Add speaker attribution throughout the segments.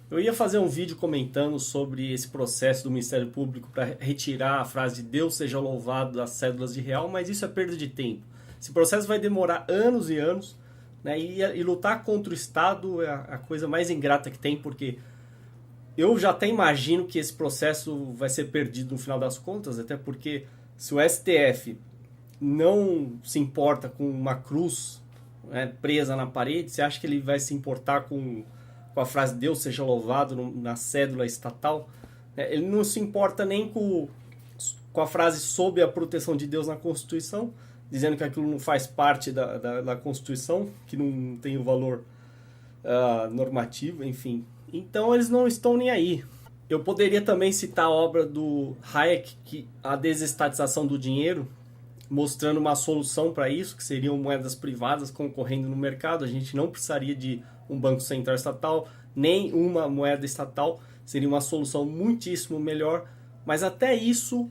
Speaker 1: Eu ia fazer um vídeo comentando sobre esse processo do Ministério Público para retirar a frase de Deus seja louvado das cédulas de real, mas isso é perda de tempo. Esse processo vai demorar anos e anos, né? E lutar contra o Estado é a coisa mais ingrata que tem, porque eu já até imagino que esse processo vai ser perdido no final das contas, até porque se o STF não se importa com uma cruz, né, presa na parede, você acha que ele vai se importar com a frase Deus seja louvado na cédula estatal? Ele não se importa nem com a frase sob a proteção de Deus na Constituição, dizendo que aquilo não faz parte da Constituição, que não tem o valor normativo, enfim. Então eles não estão nem aí. Eu poderia também citar a obra do Hayek, A Desestatização do Dinheiro, mostrando uma solução para isso, que seriam moedas privadas concorrendo no mercado. A gente não precisaria de um banco central estatal, nem uma moeda estatal. Seria uma solução muitíssimo melhor, mas até isso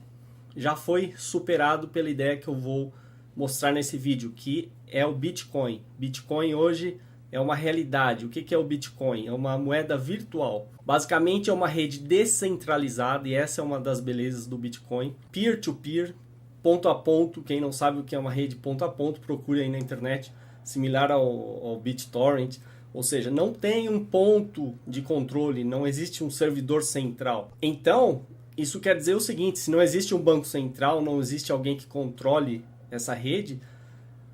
Speaker 1: já foi superado pela ideia que eu vou mostrar nesse vídeo, que é o Bitcoin. Bitcoin hoje é uma realidade. O que é o Bitcoin? É uma moeda virtual. Basicamente é uma rede descentralizada, e essa é uma das belezas do Bitcoin. Peer-to-peer, ponto a ponto. Quem não sabe o que é uma rede ponto a ponto, procure aí na internet, similar ao BitTorrent. Ou seja, não tem um ponto de controle, não existe um servidor central. Então, isso quer dizer o seguinte: se não existe um banco central, não existe alguém que controle essa rede,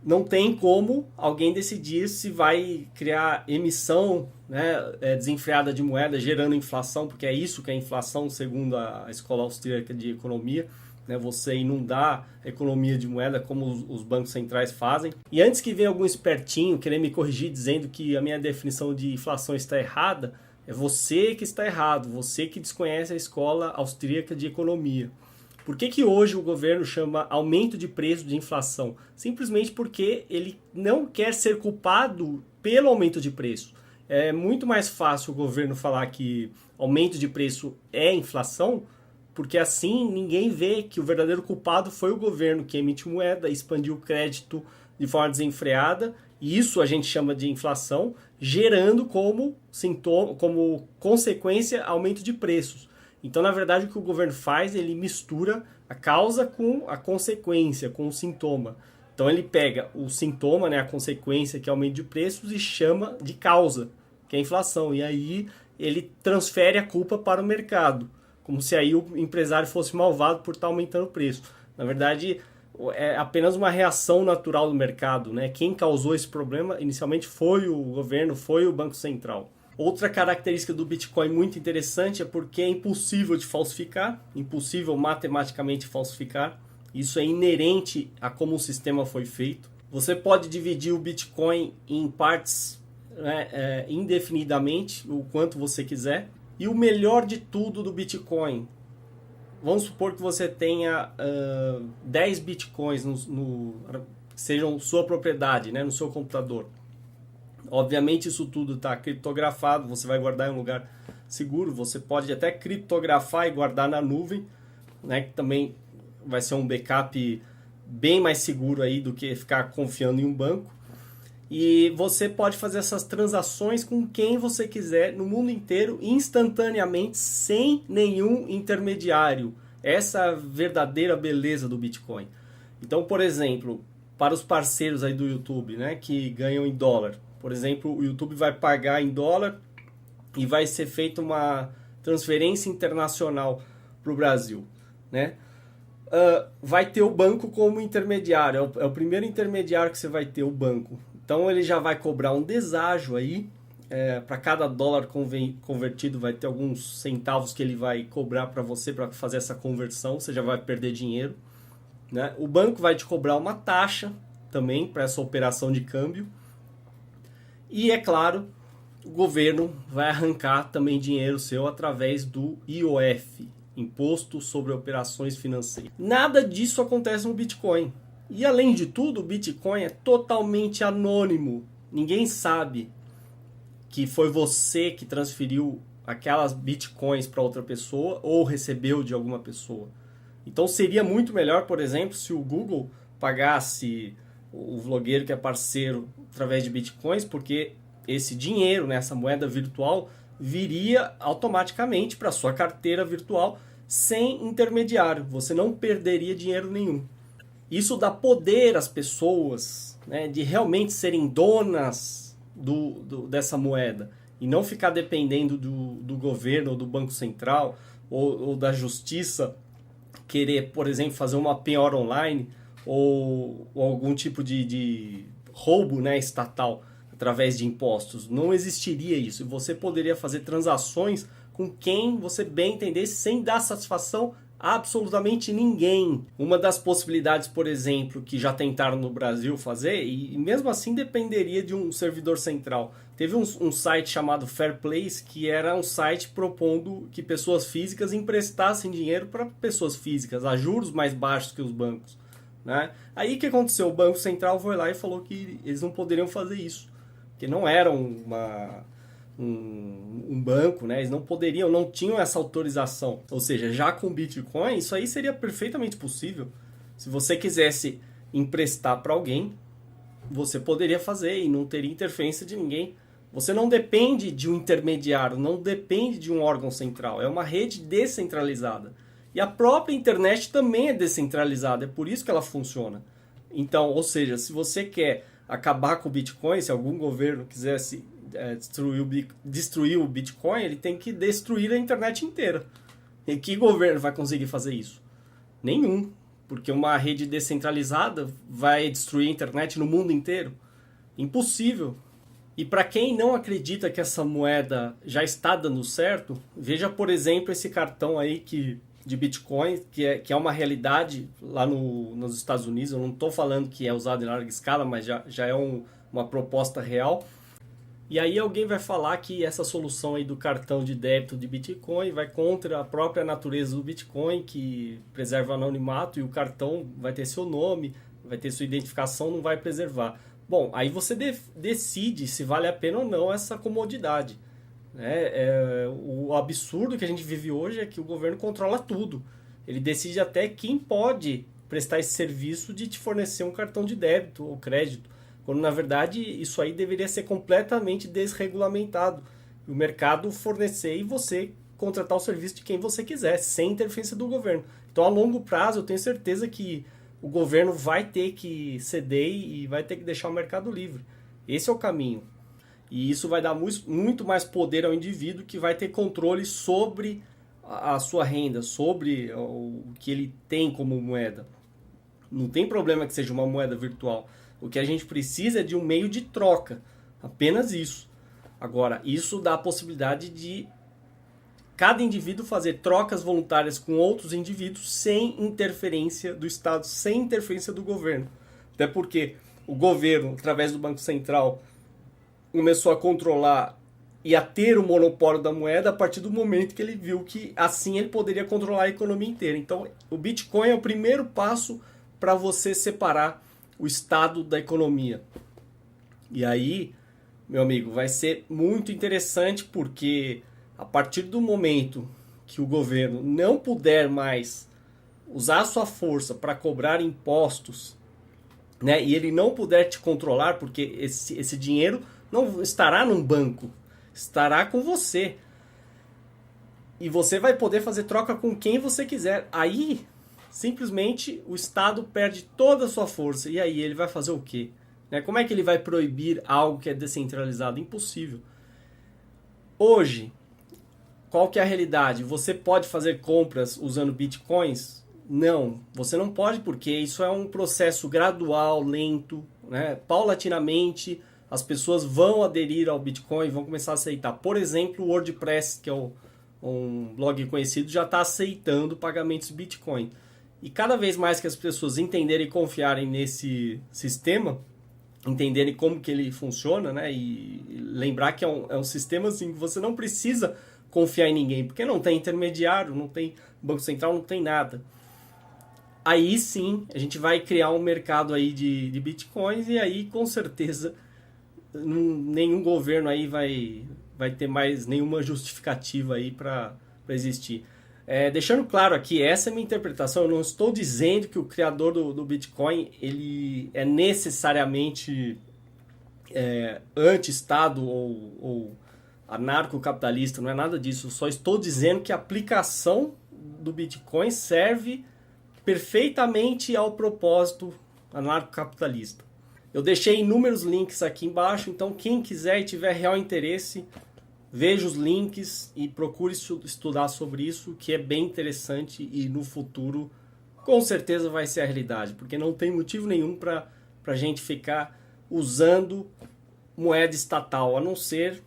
Speaker 1: não tem como alguém decidir se vai criar emissão, né, desenfreada de moeda, gerando inflação, porque é isso que é inflação, segundo a Escola Austríaca de Economia, né, você inundar a economia de moeda como os bancos centrais fazem. E antes que venha algum espertinho querer me corrigir dizendo que a minha definição de inflação está errada, é você que está errado, você que desconhece a Escola Austríaca de Economia. Por que hoje o governo chama aumento de preço de inflação? Simplesmente porque ele não quer ser culpado pelo aumento de preço. É muito mais fácil o governo falar que aumento de preço é inflação, porque assim ninguém vê que o verdadeiro culpado foi o governo que emitiu moeda, expandiu o crédito de forma desenfreada, e isso a gente chama de inflação, gerando como sintoma, como consequência, aumento de preços. Então, na verdade, o que o governo faz, ele mistura a causa com a consequência, com o sintoma. Então, ele pega o sintoma, né, a consequência, que é o aumento de preços, e chama de causa, que é a inflação. E aí, ele transfere a culpa para o mercado, como se aí o empresário fosse malvado por estar aumentando o preço. Na verdade, é apenas uma reação natural do mercado, né? Quem causou esse problema, inicialmente, foi o governo, foi o Banco Central. Outra característica do Bitcoin muito interessante é porque é impossível de falsificar, impossível matematicamente falsificar. Isso é inerente a como o sistema foi feito. Você pode dividir o Bitcoin em partes, né, indefinidamente, o quanto você quiser. E o melhor de tudo do Bitcoin, vamos supor que você tenha 10 Bitcoins sejam sua propriedade, né, no seu computador. Obviamente isso tudo está criptografado, você vai guardar em um lugar seguro, você pode até criptografar e guardar na nuvem, né, que também vai ser um backup bem mais seguro aí do que ficar confiando em um banco. E você pode fazer essas transações com quem você quiser no mundo inteiro, instantaneamente, sem nenhum intermediário. Essa é a verdadeira beleza do Bitcoin. Então, por exemplo, para os parceiros aí do YouTube, né, que ganham em dólar, por exemplo, o YouTube vai pagar em dólar e vai ser feita uma transferência internacional para o Brasil, né? Vai ter o banco como intermediário, é o primeiro intermediário que você vai ter, o banco. Então ele já vai cobrar um deságio aí, para cada dólar convertido vai ter alguns centavos que ele vai cobrar para você para fazer essa conversão, você já vai perder dinheiro, né? O banco vai te cobrar uma taxa também para essa operação de câmbio. E, é claro, o governo vai arrancar também dinheiro seu através do IOF, Imposto sobre Operações Financeiras. Nada disso acontece no Bitcoin. E, além de tudo, o Bitcoin é totalmente anônimo. Ninguém sabe que foi você que transferiu aquelas Bitcoins para outra pessoa ou recebeu de alguma pessoa. Então, seria muito melhor, por exemplo, se o Google pagasse o vlogueiro que é parceiro através de bitcoins, porque esse dinheiro, né, essa moeda virtual, viria automaticamente para sua carteira virtual sem intermediário. Você não perderia dinheiro nenhum. Isso dá poder às pessoas, né, de realmente serem donas dessa moeda e não ficar dependendo do governo ou do Banco Central ou da justiça querer, por exemplo, fazer uma penhora online ou algum tipo de roubo, né, estatal através de impostos. Não existiria isso. Você poderia fazer transações com quem você bem entendesse sem dar satisfação a absolutamente ninguém. Uma das possibilidades, por exemplo, que já tentaram no Brasil fazer, e mesmo assim dependeria de um servidor central. Teve um site chamado Fairplace, que era um site propondo que pessoas físicas emprestassem dinheiro para pessoas físicas, a juros mais baixos que os bancos, né? Aí o que aconteceu? O Banco Central foi lá e falou que eles não poderiam fazer isso, que não era um banco, né? Eles não poderiam, não tinham essa autorização. Ou seja, já com Bitcoin, isso aí seria perfeitamente possível. Se você quisesse emprestar para alguém, você poderia fazer e não teria interferência de ninguém. Você não depende de um intermediário, não depende de um órgão central. É uma rede descentralizada. E a própria internet também é descentralizada, é por isso que ela funciona. Então, ou seja, se você quer acabar com o Bitcoin, se algum governo quisesse destruir o Bitcoin, ele tem que destruir a internet inteira. E que governo vai conseguir fazer isso? Nenhum. Porque uma rede descentralizada vai destruir a internet no mundo inteiro? Impossível. E para quem não acredita que essa moeda já está dando certo, veja, por exemplo, esse cartão aí de Bitcoin, que é uma realidade lá nos Estados Unidos. Eu não estou falando que é usado em larga escala, mas já é uma proposta real. E aí alguém vai falar que essa solução aí do cartão de débito de Bitcoin vai contra a própria natureza do Bitcoin, que preserva o anonimato, e o cartão vai ter seu nome, vai ter sua identificação, não vai preservar. Bom, aí você decide se vale a pena ou não essa comodidade. O absurdo que a gente vive hoje é que o governo controla tudo. Ele decide até quem pode prestar esse serviço de te fornecer um cartão de débito ou crédito, quando na verdade isso aí deveria ser completamente desregulamentado. O mercado fornecer e você contratar o serviço de quem você quiser, sem interferência do governo. Então, a longo prazo, eu tenho certeza que o governo vai ter que ceder e vai ter que deixar o mercado livre. Esse é o caminho. E isso vai dar muito mais poder ao indivíduo, que vai ter controle sobre a sua renda, sobre o que ele tem como moeda. Não tem problema que seja uma moeda virtual. O que a gente precisa é de um meio de troca. Apenas isso. Agora, isso dá a possibilidade de cada indivíduo fazer trocas voluntárias com outros indivíduos sem interferência do Estado, sem interferência do governo. Até porque o governo, através do Banco Central, começou a controlar e a ter o monopólio da moeda a partir do momento que ele viu que assim ele poderia controlar a economia inteira. Então, o Bitcoin é o primeiro passo para você separar o Estado da economia. E aí, meu amigo, vai ser muito interessante, porque a partir do momento que o governo não puder mais usar a sua força para cobrar impostos, né, e ele não puder te controlar, porque esse dinheiro não estará num banco, estará com você. E você vai poder fazer troca com quem você quiser. Aí, simplesmente, o Estado perde toda a sua força. E aí, ele vai fazer o quê? Né? Como é que ele vai proibir algo que é descentralizado? Impossível. Hoje, qual que é a realidade? Você pode fazer compras usando bitcoins? Não, você não pode, porque isso é um processo gradual, lento, né? Paulatinamente as pessoas vão aderir ao Bitcoin, vão começar a aceitar. Por exemplo, o WordPress, que é um blog conhecido, já está aceitando pagamentos Bitcoin. E cada vez mais que as pessoas entenderem e confiarem nesse sistema, entenderem como que ele funciona, né? E lembrar que é um sistema assim, que você não precisa confiar em ninguém, porque não tem intermediário, não tem Banco Central, não tem nada. Aí sim, a gente vai criar um mercado aí de Bitcoins, e aí com certeza nenhum governo aí vai ter mais nenhuma justificativa aí para existir. Deixando claro aqui, essa é a minha interpretação. Eu não estou dizendo que o criador do Bitcoin ele é necessariamente anti-Estado ou anarcocapitalista, não é nada disso. Eu só estou dizendo que a aplicação do Bitcoin serve perfeitamente ao propósito anarcocapitalista. Eu deixei inúmeros links aqui embaixo, então quem quiser e tiver real interesse, veja os links e procure estudar sobre isso, que é bem interessante e no futuro com certeza vai ser a realidade, porque não tem motivo nenhum para a gente ficar usando moeda estatal, a não ser,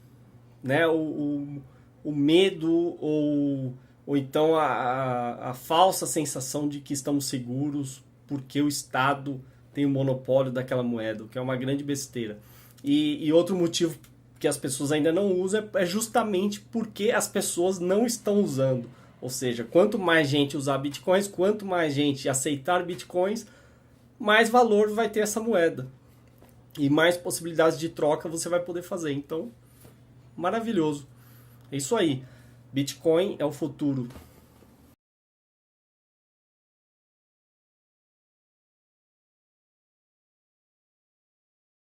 Speaker 1: né, o medo ou então a falsa sensação de que estamos seguros porque o Estado tem o monopólio daquela moeda, o que é uma grande besteira. E outro motivo que as pessoas ainda não usam é justamente porque as pessoas não estão usando. Ou seja, quanto mais gente usar bitcoins, quanto mais gente aceitar bitcoins, mais valor vai ter essa moeda. E mais possibilidades de troca você vai poder fazer. Então, maravilhoso. É isso aí. Bitcoin é o futuro.